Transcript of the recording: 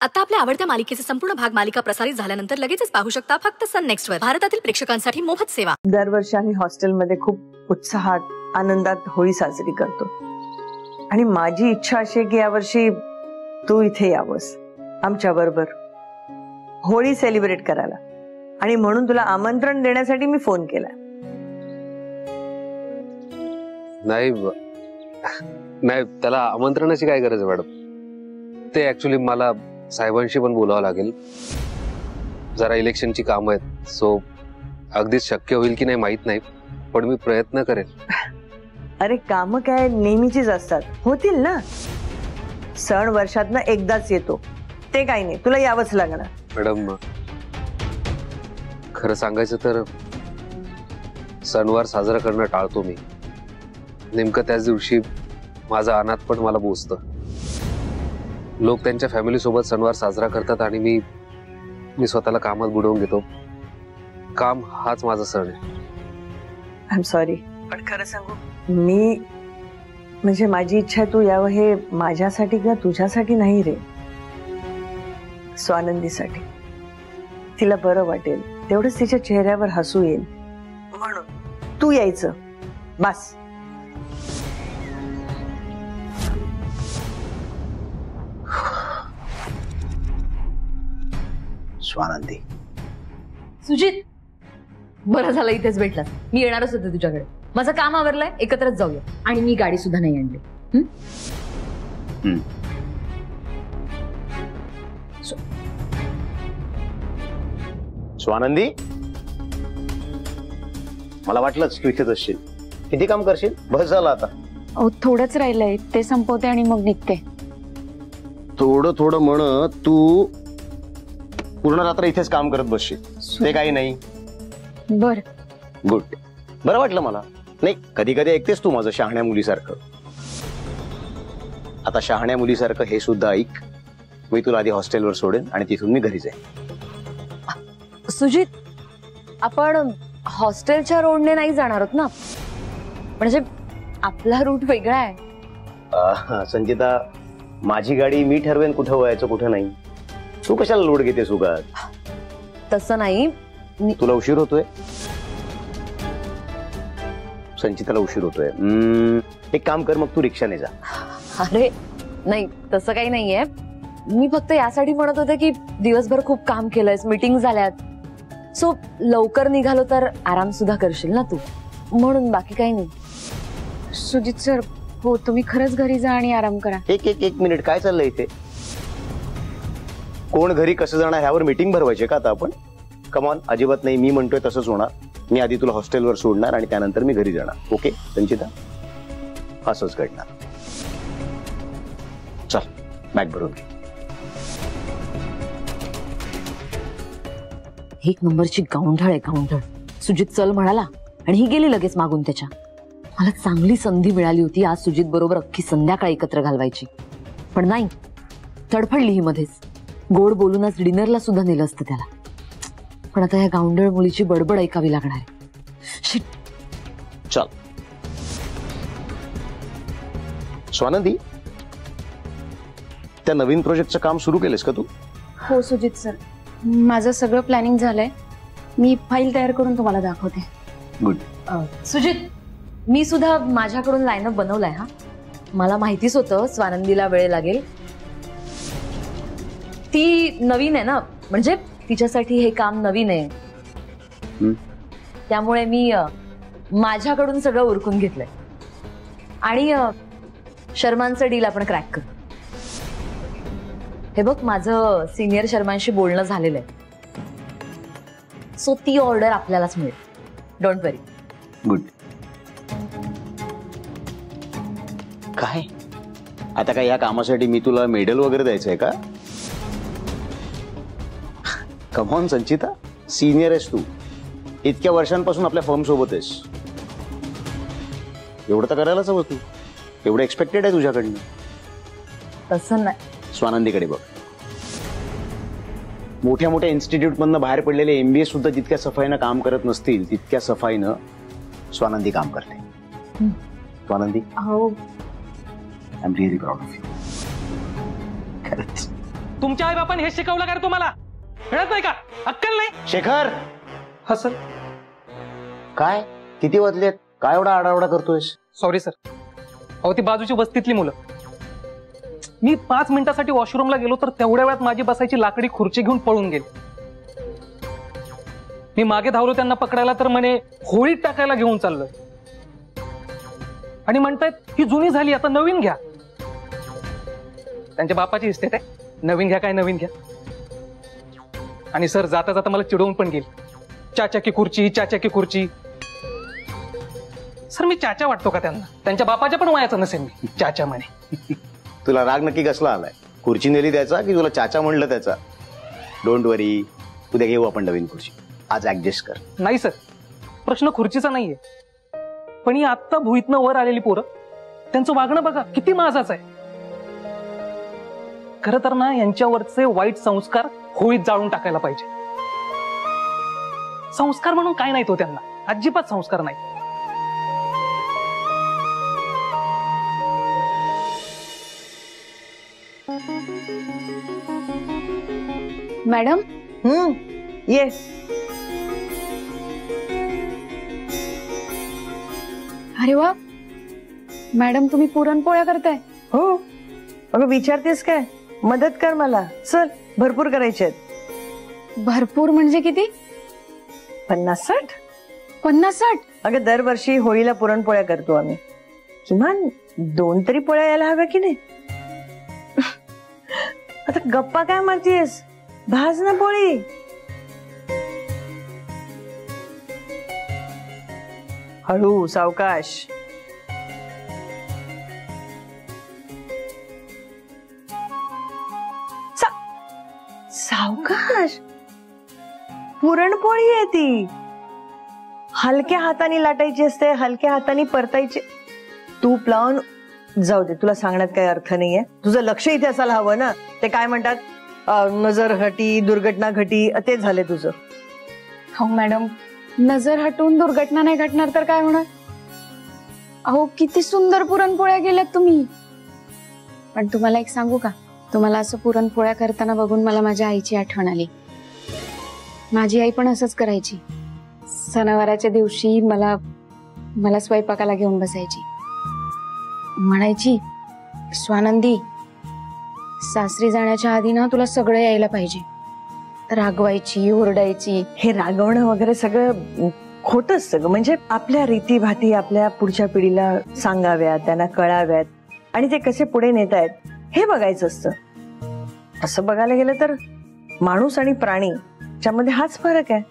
आता आपल्या आवडत्या मालिकेचे संपूर्ण भाग मालिका प्रसारित झाल्यानंतर लगेचच पाहू शकता फक्त सन नेक्स्ट वर. भारतातील प्रेक्षकांसाठी मोफत सेवा. दरवर्षी आम्ही हॉस्टेलमध्ये खूप उत्साहात आनंदात होळी साजरी करतो आणि माझी इच्छा अशी आहे की यावर्षी तू इथे यावंस आमच्या बरोबर होळी सेलिब्रेट करायला, आणि म्हणून तुला आमंत्रण देण्यासाठी मी फोन केला. नाही नाही, त्याला आमंत्रणाची काय गरज आहे मॅडम? ते ऍक्च्युली मला साहेबांशी पण बोलावं लागेल. जरा इलेक्शनची कामं आहेत, सो अगदीच शक्य होईल की नाही माहित नाही, पण मी प्रयत्न करेन. अरे कामं काय नेहमीचीच असतात, होतील ना. सण वर्षातनं एकदाच येतो, ते काही नाही, तुला यावंच लागणार. मॅडम खरं सांगायचं तर सणवार साजरा करणं टाळतो मी. नेमकं त्याच दिवशी माझं अनाथ पण मला बोचतं. लोक त्यांच्या फॅमिली सोबत सणवार साजरा करतात आणि मी स्वतःला कामात बुडवून घेतो. काम हाच माझा सण आहे. आय एम सॉरी, पण खरं सांगू मी म्हणजे माझी इच्छा आहे तू यावं, हे माझ्यासाठी किंवा तुझ्यासाठी नाही रे, स्वानंदीसाठी. तिला बरं वाटेल, तेवढंच तिच्या चेहऱ्यावर हसू येईल म्हणून तू यायचं बस. स्वानंदी. सुजित, बरं झालं इथेच भेटलास. मी येणारच होते तुझ्याकडे. माझं काम आवरलंय, एकत्रच जाऊया. आणि मी गाडी सुद्धा नाही आणली. स्वानंदी, मला वाटलंच तू इथेच असशील. किती काम करशील? बस झालं आता. थोडंच राहिलंय, ते संपवते आणि मग निघते. थोडं थोडं म्हणत तू पूर्ण रात्र इथेच काम करत बसशील, ते काही नाही. बर, गुड. बरं वाटलं मला. नाही, कधी कधी ऐकतेस तू माझं शहाण्या मुलीसारखं. आता शहाण्या मुलीसारखं हे सुद्धा ऐक. मी तुला आधी हॉस्टेलवर सोडेन आणि तिथून मी घरी जाईन. सुजित, आपण हॉस्टेलच्या रोडने नाही जाणार आहोत ना? म्हणजे आपला रूट वेगळा आहे. संचिता, माझी गाडी मी ठरवेन कुठं व्हायचं कुठं नाही. तू कशाला लोड घेतेस उगाच? तसं नाही. तुला उशीर होतोय, संचिताला उशीर होतोय. एक काम कर, मग तू रिक्षाने जा. अरे नाही, तसं काही नाहीये. मी फक्त यासाठी म्हणत होते की दिवसभर खूप काम केलंयस, मीटिंग झाल्यात, सो लवकर निघालो तर आराम सुद्धा करशील ना तू, म्हणून. बाकी काही नाही. सुजित सर, हो तुम्ही खरंच घरी जा आणि आराम करा. एक मिनिट, काय चाललंय इथे? कोण घरी कसं जाणार ह्यावर मीटिंग भरवायची का आता आपण? कमॉन, अजिबात नाही. मी म्हणतोय तसंच होणार. मी आधी तुला हॉस्टेलवर सोडणार आणि त्यानंतर मी घरी जाणार. ओके संचिता? असंच घडणार. चल, बॅग भरून घे. एक नंबरची गावंढळ आहे, गावंढळ. सुजित चल म्हणाला आणि ही गेली लगेच मागून त्याच्या. मला चांगली संधी मिळाली होती आज सुजित बरोबर अख्खी संध्याकाळ एकत्र घालवायची, पण नाही, तडफडली ही मध्येच. गोड बोलूनच डिनरला सुद्धा नेलं असतं त्याला. पण आता या गावंढळ मुलीची बडबड ऐकावी लागणार आहे. शिट. चल स्वानंदी, त्या नवीन प्रोजेक्टचं काम सुरू केलंस का तू? हो सुजित सर, माझं सगळं प्लॅनिंग झालंय. मी फाईल तयार करून तुम्हाला दाखवते. गुड. सुजित, मी सुद्धा माझ्याकडून लाईनअप बनवलाय. हा, मला माहितीच होतं स्वानंदीला वेळ लागेल. ती नवीन आहे ना, म्हणजे तिच्यासाठी हे काम नवीन आहे. त्यामुळे मी माझ्याकडून सगळं उरकून घेतलंय आणि शर्मांचं डील आपण क्रॅक करू. हे बघ, माझं सिनियर शर्मांशी बोलणं झालेलं आहे, सो ती ऑर्डर आपल्यालाच मिळेल. Don't worry. गुड. काय आता काय या कामासाठी मी तुला मेडल वगैरे द्यायचंय का? कमॉन संचिता, सिनियर आहेस तू, इतक्या वर्षांपासून आपल्या फर्म सोबत आहेस. एवढं तर करायलाच हवं तू. एवढं एक्सपेक्टेड आहे तुझ्याकडनं. तसं नाही. स्वानंदीकडे बघ. मोठ्या मोठ्या इन्स्टिट्यूट मधनं बाहेर पडलेले MBA सुद्धा जितक्या सफाईनं काम करत नसतील तितक्या सफाईनं स्वानंदी काम करते. स्वानंदी, हो, I am really proud of you. खरंच. तुमच्या आई बापाने हे शिकवलं का रे तुम्हाला? कळत नाही का? अक्कल नाही? शेखर, हा सर. काय किती वाजलेत? काय एवढा आडावडा करतोयस? Sorry sir. अहो ती बाजूची वस्तीतली मुलं. मी 5 मिनिटासाठी वॉशरूमला गेलो तर तेवढ्या वेळात माझी बसायची लाकडी खुर्ची घेऊन पळून गेली. मी मागे धावलो त्यांना पकडायला तर म्हणे होळीत टाकायला घेऊन चाललोय. आणि म्हणतायत ही जुनी झाली आता नवीन घ्या. त्यांच्या बापाची इस्टेट आहे, नवीन घ्या काय नवीन घ्या. आणि सर जाता जाता मला चिडवून पण गेली. चाचा की खुर्ची, चाचा की खुर्ची. सर मी चाचा वाटतो का त्यांना? त्यांच्या बापाच्या पण वयाचा नसेल मी चाचा म्हणे. तुला राग नक्की कसला आलाय? खुर्ची नेली त्याचा की तुला चाचा म्हणलं त्याचा? डोंट वरी, उद्या घेऊ आपण नवीन खुर्ची. आज ऍडजस्ट कर. नाही सर, प्रश्न खुर्चीचा नाहीये. पण ही आत्ता भुईतनं वर आलेली पोरं, त्यांचं वागणं बघा किती माझाच आहे. खरं तर ना यांच्यावरचे वाईट संस्कार होळीत जाळून टाकायला पाहिजे. संस्कार म्हणून काय नाही तो त्यांना, अजिबात संस्कार नाही. मॅडम, ये. अरे वा मॅडम, तुम्ही पुरणपोळ्या करताय? हो. अगं विचारतेस काय? मदत कर मला. चल, भरपूर करायचे आहेत. भरपूर म्हणजे किती? 50-60. 50-60? अगं दरवर्षी होळीला पुरणपोळ्या करतो आम्ही. किमान 2 तरी पोळ्या यायला हव्या की नाही? आता गप्पा काय मारतीयस? भाज ना पोळी. हळू, सावकाश. सावकाश. पुरणपोळी आहे ती. हलक्या हाताने लाटायची असते, हलक्या हाताने परतायची. तूप लावून जाऊ दे, तुला सांगण्यात काही अर्थ नाहीये. तुझं लक्ष इथे असायला हवं ना. ते काय म्हणतात, नजर घटी, दुर्घटना घटी, ते झाले तुझं. हो मॅडम, नजर हटून दुर्घटना नाही घटणार तर काय होणार? अहो किती सुंदर पुरणपोळ्या केल्यात तुम्ही. पण तुम्हाला एक सांगू का, तुम्हाला असं पुरणपोळ्या करताना बघून मला माझ्या आईची आठवण आली. माझी आई पण असंच करायची. सणावाराच्या दिवशी मला स्वयंपाकाला घेऊन बसायची. म्हणायची, स्वानंदी, सासरी जाण्याच्या आधी ना तुला सगळं यायला पाहिजे. रागवायची, ओरडायची. हे रागवणं वगैरे सगळं खोटं असतं. म्हणजे आपल्या रीती भाती आपल्या पुढच्या पिढीला सांगाव्यात, त्यांना कळाव्यात आणि ते कसे पुढे नेत आहेत हे बघायचं असतं. असं बघायला गेलं तर माणूस आणि प्राणी च्यामध्ये हाच फरक आहे.